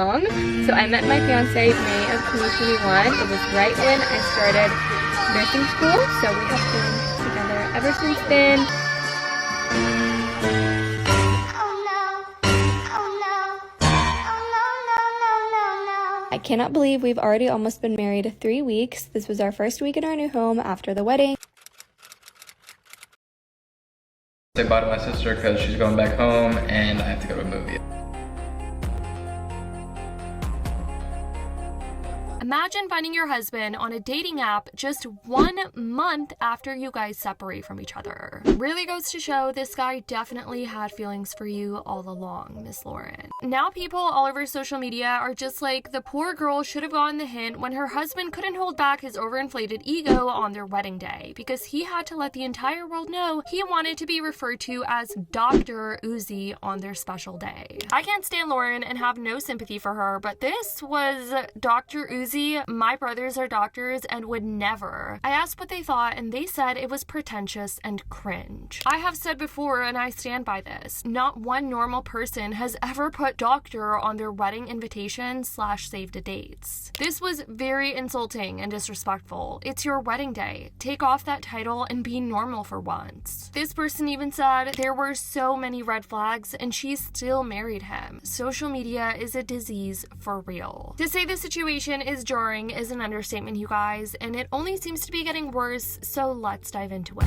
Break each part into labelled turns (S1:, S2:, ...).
S1: long. So I met my fiance May of 2021. It was right when I started nursing school, so we have been together ever since then. I cannot believe we've already almost been married 3 weeks. This was our first week in our new home after the wedding.
S2: Say bye to my sister because she's going back home and I have to go to a movie.
S3: Imagine finding your husband on a dating app just 1 month after you guys separate from each other. Really goes to show this guy definitely had feelings for you all along, Miss Loren. Now people all over social media are just like, the poor girl should have gotten the hint when her husband couldn't hold back his overinflated ego on their wedding day, because he had to let the entire world know he wanted to be referred to as Dr. Uzi on their special day. I can't stand Loren and have no sympathy for her, but this was Dr. Uzi. My brothers are doctors and would never. I asked what they thought and they said it was pretentious and cringe. I have said before, and I stand by this, not one normal person has ever put doctor on their wedding invitation / save the dates. This was very insulting and disrespectful. It's your wedding day. Take off that title and be normal for once. This person even said there were so many red flags and she still married him. Social media is a disease for real. To say the situation is jarring is an understatement, you guys, and it only seems to be getting worse, so let's dive into it.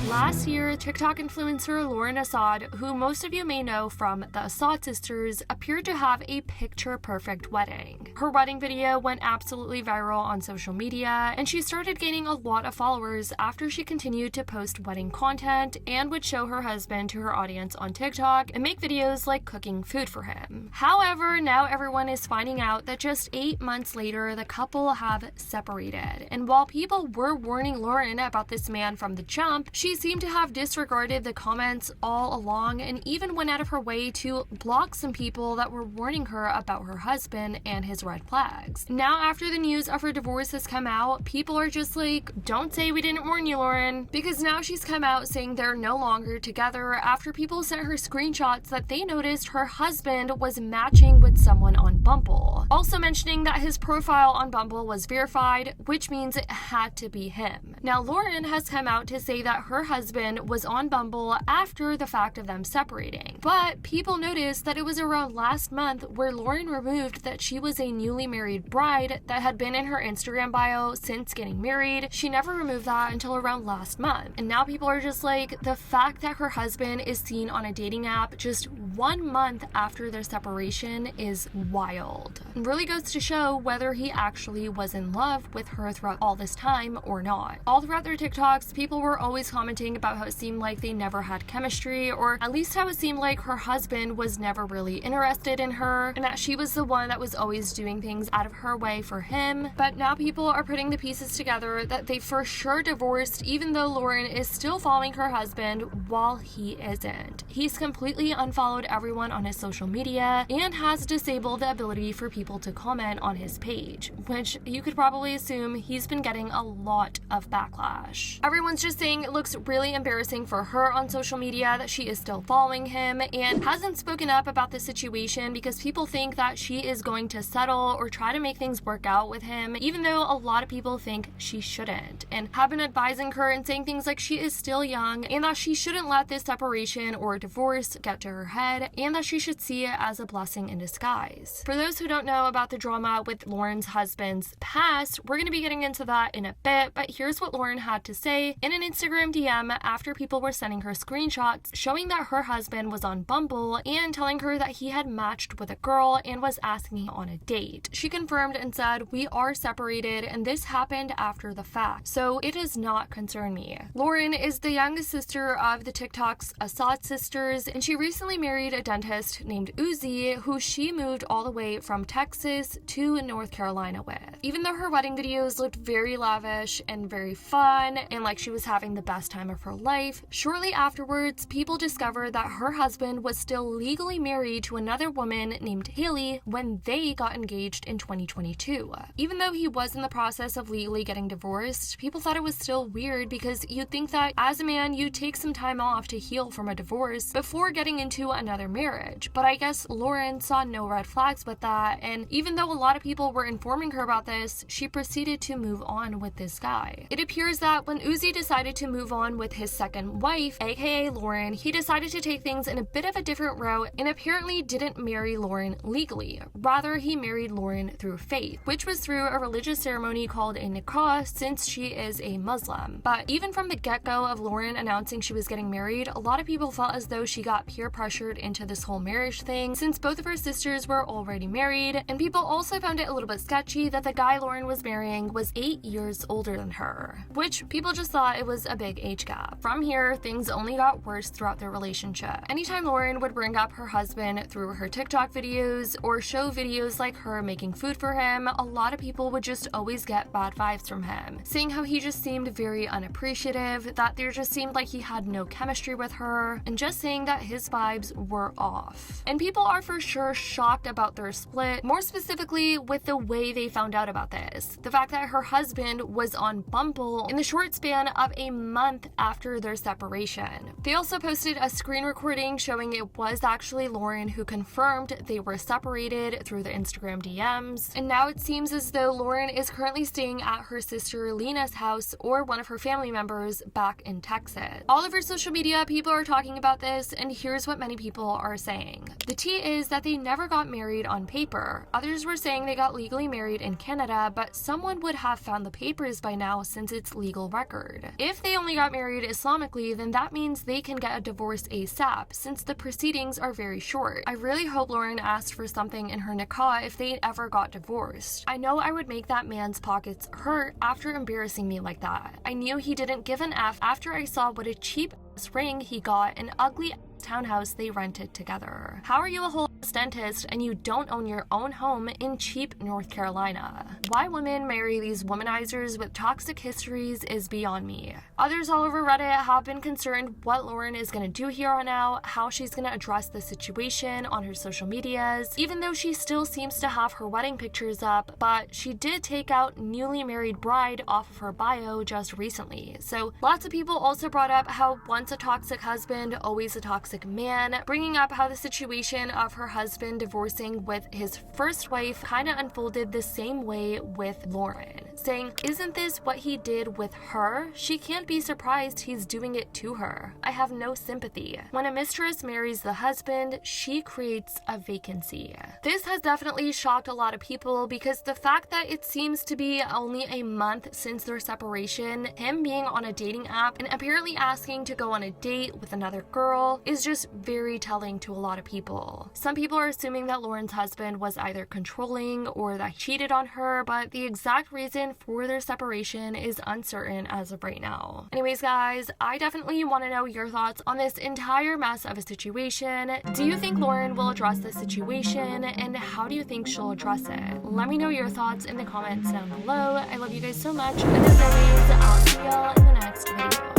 S3: Last year, TikTok influencer Loren Asad, who most of you may know from the Asad sisters, appeared to have a picture-perfect wedding. Her wedding video went absolutely viral on social media, and she started gaining a lot of followers after she continued to post wedding content and would show her husband to her audience on TikTok and make videos like cooking food for him. However, now everyone is finding out that just 8 months later, the couple have separated. And while people were warning Loren about this man from the jump, she seemed to have disregarded the comments all along and even went out of her way to block some people that were warning her about her husband and his red flags. Now, after the news of her divorce has come out, people are just like, don't say we didn't warn you, Loren, because now she's come out saying they're no longer together after people sent her screenshots that they noticed her husband was matching with someone on Bumble. Also mentioning that his profile on Bumble was verified, which means it had to be him. Now, Loren has come out to say that her husband was on Bumble after the fact of them separating. But people noticed that it was around last month where Loren removed that she was a newly married bride that had been in her Instagram bio since getting married. She never removed that until around last month. And now people are just like, the fact that her husband is seen on a dating app just 1 month after their separation is wild. It really goes to show whether he actually was in love with her throughout all this time or not. All throughout their TikToks, people were always commenting about how it seemed like they never had chemistry, or at least how it seemed like her husband was never really interested in her, and that she was the one that was always doing things out of her way for him. But now people are putting the pieces together that they for sure divorced, even though Loren is still following her husband while he isn't. He's completely unfollowed everyone on his social media and has disabled the ability for people to comment on his page, which you could probably assume he's been getting a lot of backlash. Everyone's just saying it looks really embarrassing for her on social media that she is still following him and hasn't spoken up about the situation because people think that she is going to settle or try to make things work out with him, even though a lot of people think she shouldn't, and have been advising her and saying things like she is still young and that she shouldn't let this separation or divorce get to her head and that she should see it as a blessing in disguise. For those who don't know about the drama with Loren's husband's past, we're going to be getting into that in a bit, but here's what Loren had to say in an Instagram DM after people were sending her screenshots showing that her husband was on Bumble and telling her that he had matched with a girl and was asking on a date. She confirmed and said, "We are separated and this happened after the fact, so it does not concern me." Loren is the youngest sister of the TikTok's Asad sisters, and she recently married a dentist named Uzi, who she moved all the way from Texas to North Carolina with. Even though her wedding videos looked very lavish and very fun and like she was having the best time time of her life. Shortly afterwards, people discovered that her husband was still legally married to another woman named Haley when they got engaged in 2022. Even though he was in the process of legally getting divorced, people thought it was still weird because you'd think that as a man, you'd take some time off to heal from a divorce before getting into another marriage. But I guess Loren saw no red flags with that, and even though a lot of people were informing her about this, she proceeded to move on with this guy. It appears that when Uzi decided to move on with his second wife, aka Loren, he decided to take things in a bit of a different route and apparently didn't marry Loren legally. Rather, he married Loren through faith, which was through a religious ceremony called a nikah, since she is a Muslim. But even from the get-go of Loren announcing she was getting married, a lot of people felt as though she got peer pressured into this whole marriage thing, since both of her sisters were already married, and people also found it a little bit sketchy that the guy Loren was marrying was 8 years older than her, which people just thought it was a big age gap. From here, things only got worse throughout their relationship. Anytime Loren would bring up her husband through her TikTok videos or show videos like her making food for him, a lot of people would just always get bad vibes from him, saying how he just seemed very unappreciative, that there just seemed like he had no chemistry with her, and just saying that his vibes were off. And people are for sure shocked about their split, more specifically with the way they found out about this. The fact that her husband was on Bumble in the short span of a month after their separation. They also posted a screen recording showing it was actually Loren who confirmed they were separated through the Instagram DMs. And now it seems as though Loren is currently staying at her sister Lena's house or one of her family members back in Texas. All over social media, people are talking about this, and here's what many people are saying. The tea is that they never got married on paper. Others were saying they got legally married in Canada, but someone would have found the papers by now since it's legal record. If they only got married Islamically, then that means they can get a divorce ASAP, since the proceedings are very short. I really hope Loren asked for something in her nikah if they ever got divorced. I know I would make that man's pockets hurt after embarrassing me like that. I knew he didn't give an F after I saw what a cheap ring he got an ugly townhouse they rented together. How are you a whole dentist and you don't own your own home in cheap North Carolina? Why women marry these womanizers with toxic histories is beyond me. Others all over Reddit have been concerned what Loren is going to do here on out, how she's going to address the situation on her social medias, even though she still seems to have her wedding pictures up, but she did take out newly married bride off of her bio just recently. So lots of people also brought up how once a toxic husband, always a toxic man, bringing up how the situation of her husband divorcing with his first wife kind of unfolded the same way with Loren, saying, isn't this what he did with her? She can't be surprised he's doing it to her. I have no sympathy. When a mistress marries the husband, she creates a vacancy. This has definitely shocked a lot of people because the fact that it seems to be only a month since their separation, him being on a dating app and apparently asking to go on a date with another girl is just very telling to a lot of people. Some people are assuming that Loren's husband was either controlling or that he cheated on her, but the exact reason for their separation is uncertain as of right now. Anyways, guys, I definitely want to know your thoughts on this entire mess of a situation. Do you think Loren will address this situation, and how do you think she'll address it? Let me know your thoughts in the comments down below. I love you guys so much, and as always, I'll see y'all in the next video.